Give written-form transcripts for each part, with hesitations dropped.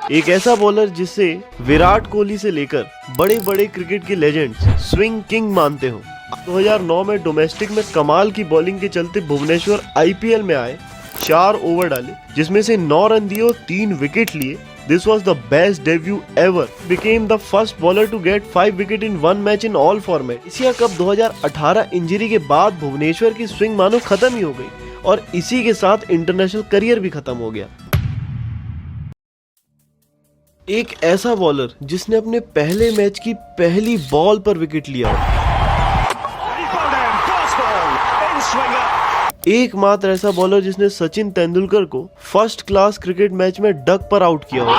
एक ऐसा बॉलर जिसे विराट कोहली से लेकर बड़े बड़े क्रिकेट के लेजेंड्स स्विंग किंग मानते हो। 2009 में डोमेस्टिक में कमाल की बॉलिंग के चलते भुवनेश्वर आईपीएल में आए, 4 ओवर डाले जिसमें से 9 रन दिए और 3 विकेट लिए। This was the best debut ever. Became the first bowler to get 5 wicket in one match in all format. Asia cup 2018 injury के बाद भुवनेश्वर की स्विंग मानो खत्म ही हो गई और इसी के साथ इंटरनेशनल करियर भी खत्म हो गया। एक ऐसा बॉलर जिसने अपने पहले मैच की पहली बॉल पर विकेट लिया, एकमात्र ऐसा बॉलर जिसने सचिन तेंदुलकर को फर्स्ट क्लास क्रिकेट मैच में डक पर आउट किया हो।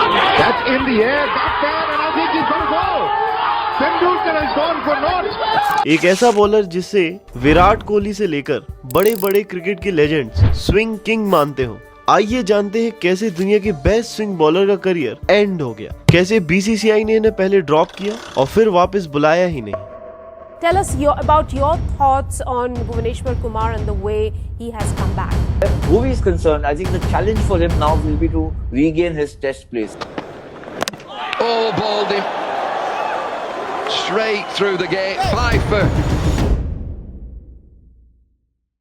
एक ऐसा बॉलर जिसे विराट कोहली से लेकर बड़े बड़े क्रिकेट के लेजेंड्स स्विंग किंग मानते हो। आइए जानते हैं कैसे दुनिया के बेस्ट स्विंग बॉलर का करियर एंड हो गया, कैसे बीसीसीआई ने इन्हें पहले ड्रॉप किया और फिर वापस बुलाया ही नहीं। Tell us about your thoughts on Bhuvneshwar Kumar and the way he has come back. Where Bhuvi is concerned, I think the challenge for him now will be to regain his test place. Oh, bowled him straight through the gate. 5 for.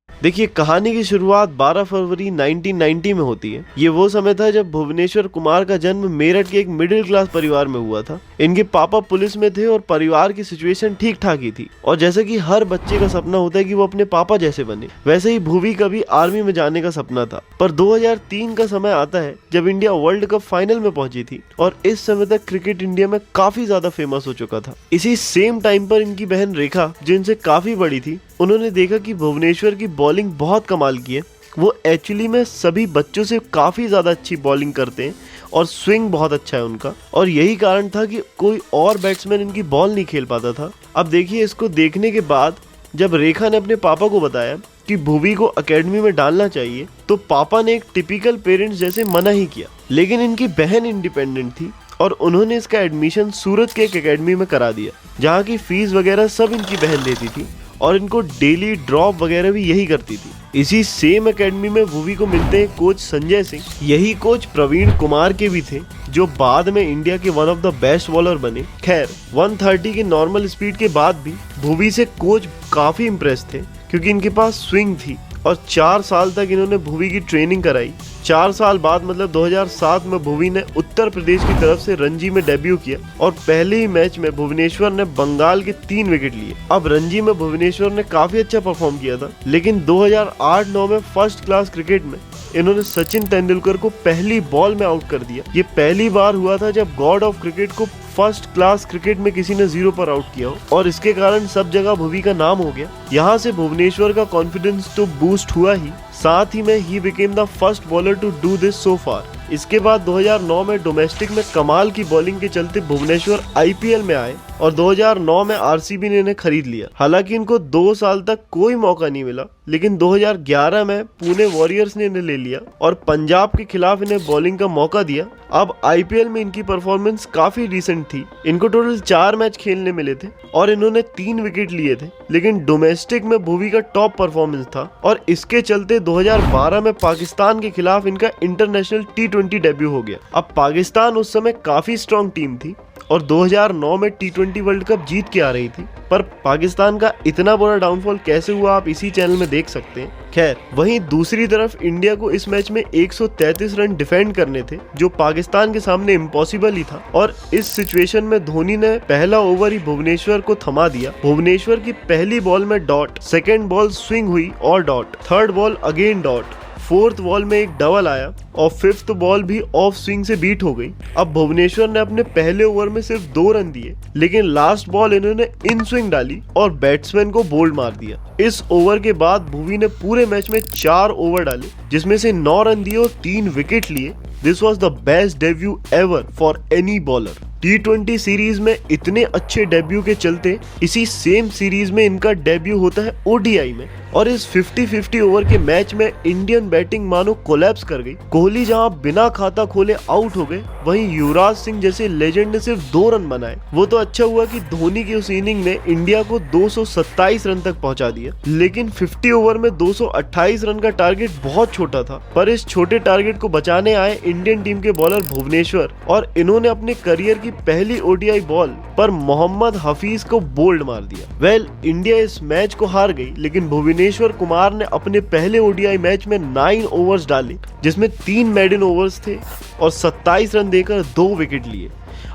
देखिए, कहानी की शुरुआत 12 फरवरी 1990 में होती है। ये वो समय था जब भुवनेश्वर कुमार का जन्म मेरठ के एक मिडिल क्लास परिवार में हुआ था। इनके पापा पुलिस में थे और परिवार की सिचुएशन ठीक ठाक ही थी और जैसे कि हर बच्चे का सपना होता है कि वो अपने पापा जैसे बने, वैसे ही भुवी का भी आर्मी में जाने का सपना था। पर 2003 का समय आता है जब इंडिया वर्ल्ड कप फाइनल में पहुंची थी और इस समय तक क्रिकेट इंडिया में काफी ज्यादा फेमस हो चुका था। इसी सेम टाइम पर इनकी बहन रेखा, जो इनसे काफी बड़ी थी, उन्होंने देखा कि भुवनेश्वर की बॉलिंग बहुत कमाल की है। वो एक्चुअली में सभी बच्चों से काफ़ी ज़्यादा अच्छी बॉलिंग करते हैं और स्विंग बहुत अच्छा है उनका, और यही कारण था कि कोई और बैट्समैन इनकी बॉल नहीं खेल पाता था। अब देखिए, इसको देखने के बाद जब रेखा ने अपने पापा को बताया कि भुवी को एकेडमी में डालना चाहिए, तो पापा ने एक टिपिकल पेरेंट्स जैसे मना ही किया। लेकिन इनकी बहन इंडिपेंडेंट थी और उन्होंने इसका एडमिशन सूरत के एक एकेडमी में करा दिया, जहाँ की फीस वगैरह सब इनकी बहन देती थी और इनको डेली ड्रॉप वगैरह भी यही करती थी। इसी सेम एकेडमी में भुवी को मिलते हैं कोच संजय सिंह। यही कोच प्रवीण कुमार के भी थे, जो बाद में इंडिया के one of the best bowler बने। खैर, 130 के नॉर्मल स्पीड के बाद भी भुवी से कोच काफी इम्प्रेस थे क्योंकि इनके पास स्विंग थी और 4 साल तक इन्होंने भुवी की ट्रेनिंग कराई। 4 साल बाद मतलब 2007 में भुवी ने उत्तर प्रदेश की तरफ से रणजी में डेब्यू किया और पहले ही मैच में भुवनेश्वर ने बंगाल के 3 विकेट लिए। अब रणजी में भुवनेश्वर ने काफी अच्छा परफॉर्म किया था, लेकिन 2008-9 में फर्स्ट क्लास क्रिकेट में इन्होंने सचिन तेंदुलकर को पहली बॉल में आउट कर दिया। ये पहली बार हुआ था जब गॉड ऑफ क्रिकेट को फर्स्ट क्लास क्रिकेट में किसी ने 0 पर आउट किया हो और इसके कारण सब जगह भुवी का नाम हो गया। यहाँ से भुवनेश्वर का कॉन्फिडेंस तो बूस्ट हुआ ही, साथ ही में ही became the first bowler to do this so far. इसके बाद 2009 में डोमेस्टिक में कमाल की बॉलिंग के चलते भुवनेश्वर आईपीएल में आए और 2009 में आरसीबी ने इन्हें खरीद लिया। हालांकि इनको 2 साल तक कोई मौका नहीं मिला, लेकिन 2011 में पुणे वॉरियर्स ने इन्हें ले लिया और पंजाब के खिलाफ इन्हें बॉलिंग का मौका दिया। अब आईपीएल में इनकी परफॉर्मेंस काफी रिसेंट थी। इनको टोटल 4 मैच खेलने मिले थे और इन्होंने 3 विकेट लिए थे, लेकिन डोमेस्टिक में भुवी का टॉप परफॉर्मेंस था और इसके चलते 2012 में पाकिस्तान के खिलाफ इनका इंटरनेशनल T20 डेब्यू हो गया। अब पाकिस्तान उस समय काफी स्ट्रॉन्ग टीम थी और 2009 में T20 वर्ल्ड कप जीत के आ रही थी, पर पाकिस्तान का इतना बड़ा डाउनफॉल कैसे हुआ आप इसी चैनल में देख सकते हैं। खैर, वहीं दूसरी तरफ इंडिया को इस मैच में 133 रन डिफेंड करने थे, जो पाकिस्तान के सामने इम्पॉसिबल ही था, और इस सिचुएशन में धोनी ने पहला ओवर ही भुवनेश्वर को थमा दिया। भुवनेश्वर की पहली बॉल में डॉट, सेकेंड बॉल स्विंग हुई और dot, third ball again dot, fourth ball में एक डबल आया और फिफ्थ बॉल भी ऑफ स्विंग से बीट हो गई। अब भुवनेश्वर ने अपने पहले ओवर में सिर्फ 2 रन दिए, लेकिन लास्ट बॉल इन्होंने इन स्विंग डाली और बैट्समैन को बोल्ड मार दिया। इस ओवर के बाद भुवी ने पूरे मैच में 4 ओवर डाले, जिसमें से 9 रन दिए और 3 विकेट लिए। This was the best debut ever for any bowler. T20 series में इतने अच्छे डेब्यू के चलते इसी सेम सीरीज में इनका डेब्यू होता है ODI में, और इस 50-50 ओवर के मैच में इंडियन बैटिंग मानो कोलैप्स कर गई। कोहली जहां बिना खाता खोले आउट हो गए, वहीं युवराज सिंह जैसे लेजेंड ने सिर्फ 2 रन बनाए। वो तो अच्छा हुआ कि धोनी की उस इनिंग ने इंडिया को 227 रन तक पहुंचा दिया, लेकिन 50 ओवर में 228 रन का टारगेट बहुत छोटा था। पर इस छोटे टारगेट को बचाने आए इंडियन टीम के बॉलर भुवनेश्वर, और इन्होंने अपने करियर की पहली ODI बॉल पर मोहम्मद हफीज को बोल्ड मार दिया। इंडिया इस मैच को हार गई, लेकिन भुवनेश्वर कुमार ने अपने पहले ODI मैच में 9 ओवर्स डाले, जिसमें 3 मेडन ओवर्स थे और 27 रन देकर 2 विकेट लिए।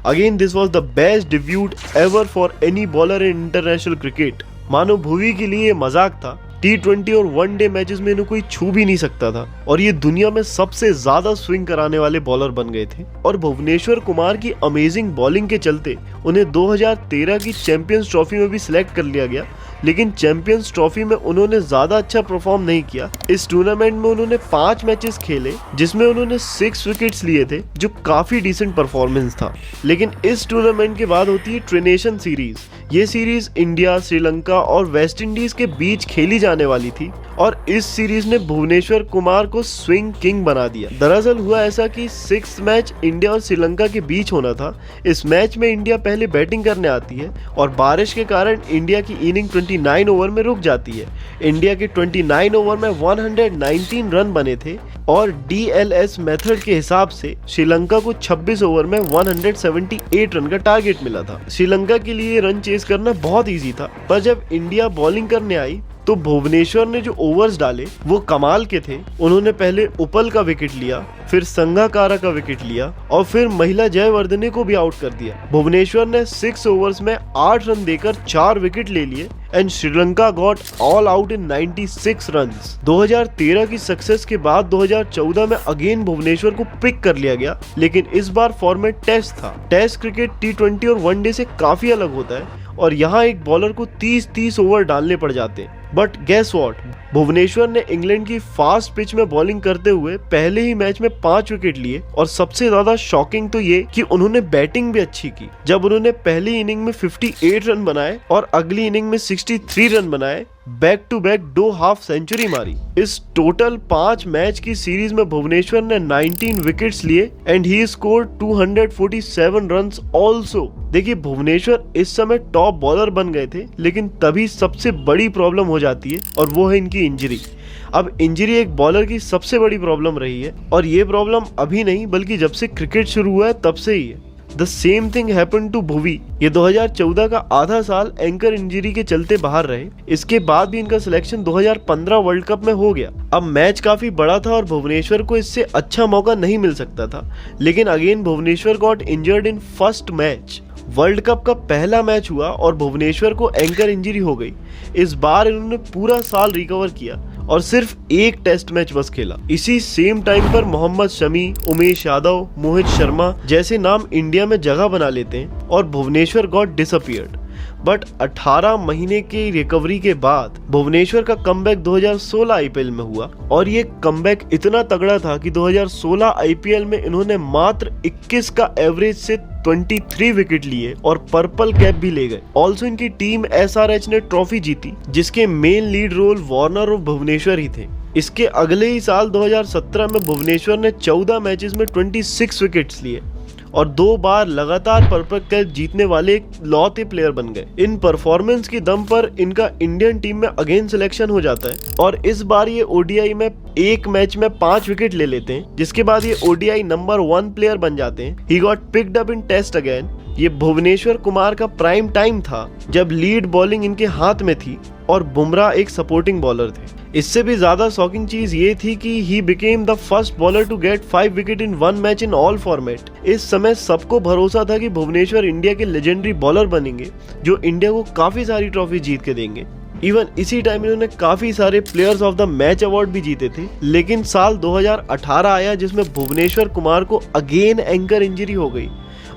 Again this was the best debut ever for any bowler in international cricket. मानो भुवी के लिए मजाक था। T20 और वनडे मैचेस में इन्हें कोई छू भी नहीं सकता था, और ये दुनिया में सबसे ज्यादा स्विंग कराने वाले बॉलर बन गए थे। और भुवनेश्वर कुमार की अमेजिंग बॉलिंग के चलते उन्हें 2013 की चैंपियंस ट्रॉफी में भी सिलेक्ट कर लिया गया, लेकिन चैंपियंस ट्रॉफी में उन्होंने ज्यादा अच्छा परफॉर्म नहीं किया। इस टूर्नामेंट में उन्होंने 5 मैचेस खेले, जिसमें उन्होंने 6 विकेट्स लिए थे, जो काफी डिसेंट परफॉर्मेंस था। लेकिन इस टूर्नामेंट के बाद होती है ट्रिनेशन सीरीज। ये सीरीज इंडिया, श्रीलंका और वेस्ट इंडीज के बीच खेली जाने वाली थी, और इस सीरीज ने भुवनेश्वर कुमार को स्विंग किंग बना दिया। दरअसल हुआ ऐसा कि 6th मैच इंडिया और श्रीलंका के बीच होना था। इस मैच में इंडिया पहले बैटिंग करने आती है, और बारिश के कारण इंडिया की इनिंग 29 ओवर में रुक जाती है। इंडिया के 29 ओवर में 119 रन बने थे, और DLS मेथड के हिसाब से श्रीलंका को 26 ओवर में 178 रन का टारगेट मिला था। श्रीलंका के लिए रन चेस करना बहुत इजी था, पर जब इंडिया बॉलिंग करने आई तो भुवनेश्वर ने जो ओवर्स डाले वो कमाल के थे। उन्होंने पहले उपल का विकेट लिया, फिर संगाकारा का विकेट लिया, और फिर महिला जयवर्धने को भी आउट कर दिया। भुवनेश्वर ने 6 ओवर्स में 8 रन देकर 4 विकेट ले लिए, and Sri Lanka got all out in 96 runs. 2013 की सक्सेस के बाद 2014 में अगेन भुवनेश्वर को पिक कर लिया गया, लेकिन इस बार फॉर्मेट टेस्ट था। टेस्ट क्रिकेट T20 और वनडे से काफी अलग होता है, और यहाँ एक बॉलर को 30-30 ओवर डालने पड़ जाते हैं। बट गेस व्हाट, भुवनेश्वर ने इंग्लैंड की फास्ट पिच में बॉलिंग करते हुए पहले ही मैच में 5 विकेट लिए, और सबसे ज्यादा शॉकिंग तो ये कि उन्होंने बैटिंग भी अच्छी की। जब उन्होंने पहली इनिंग में 58 रन बनाए और अगली इनिंग में 63 रन बनाए, back to back 2 half century मारी। इस टोटल 5 मैच की सीरीज में भुवनेश्वर ने 19 विकेट्स लिए, and he scored 247 runs also. देखिए, भुवनेश्वर इस समय टॉप बॉलर बन गए थे, लेकिन तभी सबसे बड़ी प्रॉब्लम हो जाती है, और वो है इनकी इंजरी। अब इंजरी एक बॉलर की सबसे बड़ी प्रॉब्लम रही है, और ये प्रॉब्लम अभी नहीं बल्कि जब से क्रिकेट शुरू हुआ है तब से ही है। The same thing happen to Bhuvi. ये 2014 का आधा साल एंकर इंजरी के चलते बाहर रहे। इसके बाद भी इनका सिलेक्शन 2015 वर्ल्ड कप में हो गया। अब मैच काफी बड़ा था और भुवनेश्वर को इससे अच्छा मौका नहीं मिल सकता था, लेकिन again Bhuvneshwar got injured in first match. World cup का पहला मैच हुआ और भुवनेश्वर को एंकर इंजरी हो गई। इस बार इन्होंने पूरा साल रिकवर किया और सिर्फ एक टेस्ट मैच बस खेला। इसी सेम टाइम पर मोहम्मद शमी, उमेश यादव, मोहित शर्मा जैसे नाम इंडिया में जगह बना लेते हैं और भुवनेश्वर गॉट डिसअपीयर्ड। बट 18 महीने की रिकवरी के बाद भुवनेश्वर का कमबैक 2016 आईपीएल में हुआ और ये कमबैक इतना तगड़ा था कि 2016 आईपीएल में इन्होंने मात्र 21 का एवरेज से 23 विकेट लिए और पर्पल कैप भी ले गए। ऑल्सो इनकी टीम SRH ने ट्रॉफी जीती, जिसके मेन लीड रोल वार्नर और भुवनेश्वर ही थे। इसके अगले ही साल 2017 में भुवनेश्वर ने 14 मैचेस में 26 विकेट्स लिए और 2 बार लगातार पर्पल कैप जीतने वाले एक लौते प्लेयर बन गए। इन परफॉर्मेंस की दम पर इनका इंडियन टीम में अगेन सिलेक्शन हो जाता है और इस बार ये ODI में एक मैच में 5 विकेट ले लेते हैं, जिसके बाद ये ODI नंबर 1 प्लेयर बन जाते हैं। He got picked up in test again. ये भुवनेश्वर कुमार का प्राइम टाइम था जब लीड बॉलिंग इनके हाथ में थी और बुमराह एक सपोर्टिंग बॉलर थे। इससे भी ज्यादा शॉकिंग चीज ये थी कि he became the first bowler to get 5 wicket in 1 match in all format. इस समय सबको भरोसा था कि भुवनेश्वर इंडिया के लेजेंडरी बॉलर बनेंगे जो इंडिया को काफी सारी ट्रॉफी जीत के देंगे। इवन इसी टाइम इन्होंने काफी सारे players of the match award भी जीते थे। लेकिन साल 2018 आया जिसमें भुवनेश्वर कुमार को अगेन एंकर इंजरी हो गई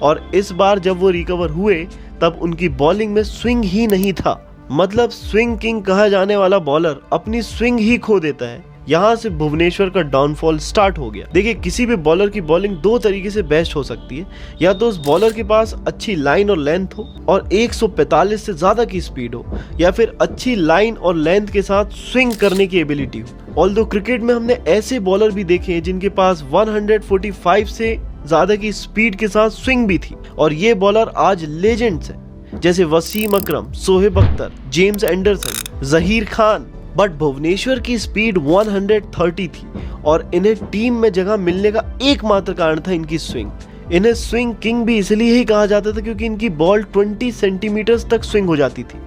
और इस बार जब वो रिकवर हुए तब उनकी बॉलिंग में स्विंग ही नहीं था। मतलब स्विंग किंग कहा जाने वाला बॉलर अपनी स्विंग ही खो देता है। यहाँ से भुवनेश्वर का डाउनफॉल स्टार्ट हो गया। देखिए, किसी भी बॉलर की बॉलिंग दो तरीके से बेस्ट हो सकती है, या तो उस बॉलर के पास अच्छी लाइन और लेंथ हो और 145 से ज्यादा की स्पीड हो, या फिर अच्छी लाइन और लेंथ के साथ स्विंग करने की एबिलिटी हो। ऑल्दो क्रिकेट में हमने ऐसे बॉलर भी देखे हैं जिनके पास 145 से ज्यादा की स्पीड के साथ स्विंग भी थी, और ये बॉलर आज लेजेंड्स हैं, जैसे Wasim Akram, Shoaib Akhtar, James Anderson, Zaheer Khan. But Bhuvneshwar की स्पीड 130 थी और इन्हें टीम में जगह मिलने का एकमात्र कारण था इनकी स्विंग। इन्हें स्विंग किंग भी इसलिए ही कहा जाता था क्योंकि इनकी बॉल 20 सेंटीमीटर तक स्विंग हो जाती थी,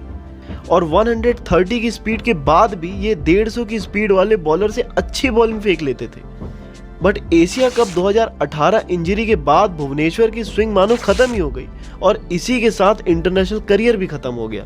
और 130 की स्पीड के बाद भी ये 150 की स्पीड वाले बॉलर से अच्छी बॉलिंग फेंक लेते थे। बट एशिया कप 2018 इंजरी के बाद भुवनेश्वर की स्विंग मानो खत्म ही हो गई, और इसी के साथ इंटरनेशनल करियर भी खत्म हो गया।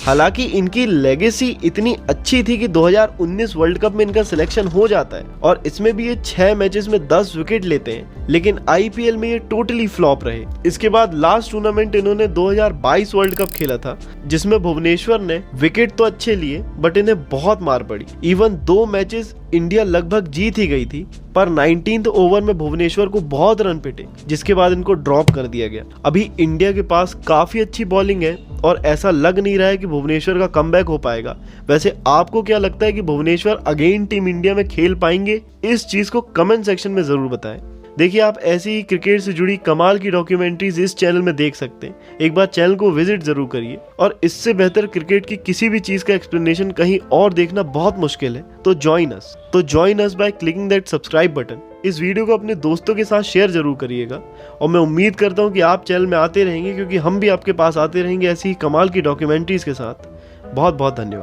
हालांकि इनकी लेगेसी इतनी अच्छी थी कि 2019 वर्ल्ड कप में इनका सिलेक्शन हो जाता है, और इसमें भी ये 6 मैचेस में 10 विकेट लेते हैं, लेकिन आईपीएल में ये टोटली फ्लॉप रहे। इसके बाद लास्ट टूर्नामेंट इन्होंने 2022 वर्ल्ड कप खेला था, जिसमें भुवनेश्वर ने विकेट तो अच्छे लिए बट इन्हें बहुत मार पड़ी। इवन 2 मैचेस इंडिया लगभग जीत ही गई थी, पर 19th ओवर में भुवनेश्वर को बहुत रन पिटे, जिसके बाद इनको ड्रॉप कर दिया गया। अभी इंडिया के पास काफी अच्छी बॉलिंग है और ऐसा लग नहीं रहा है कि भुवनेश्वर का कमबैक हो पाएगा। वैसे आपको क्या लगता है कि भुवनेश्वर अगेन टीम इंडिया में खेल पाएंगे? इस चीज को कमेंट सेक्शन में जरूर बताएं। देखिए, आप ऐसी ही क्रिकेट से जुड़ी कमाल की डॉक्यूमेंट्रीज इस चैनल में देख सकते हैं। एक बार चैनल को विजिट जरूर करिए, और इससे बेहतर क्रिकेट की किसी भी चीज का एक्सप्लेनेशन कहीं और देखना बहुत मुश्किल है। तो join us by clicking that subscribe button. इस वीडियो को अपने दोस्तों के साथ शेयर जरूर करिएगा, और मैं उम्मीद करता हूँ कि आप चैनल में आते रहेंगे, क्योंकि हम भी आपके पास आते रहेंगे ऐसी ही कमाल की डॉक्यूमेंट्रीज के साथ। बहुत बहुत धन्यवाद।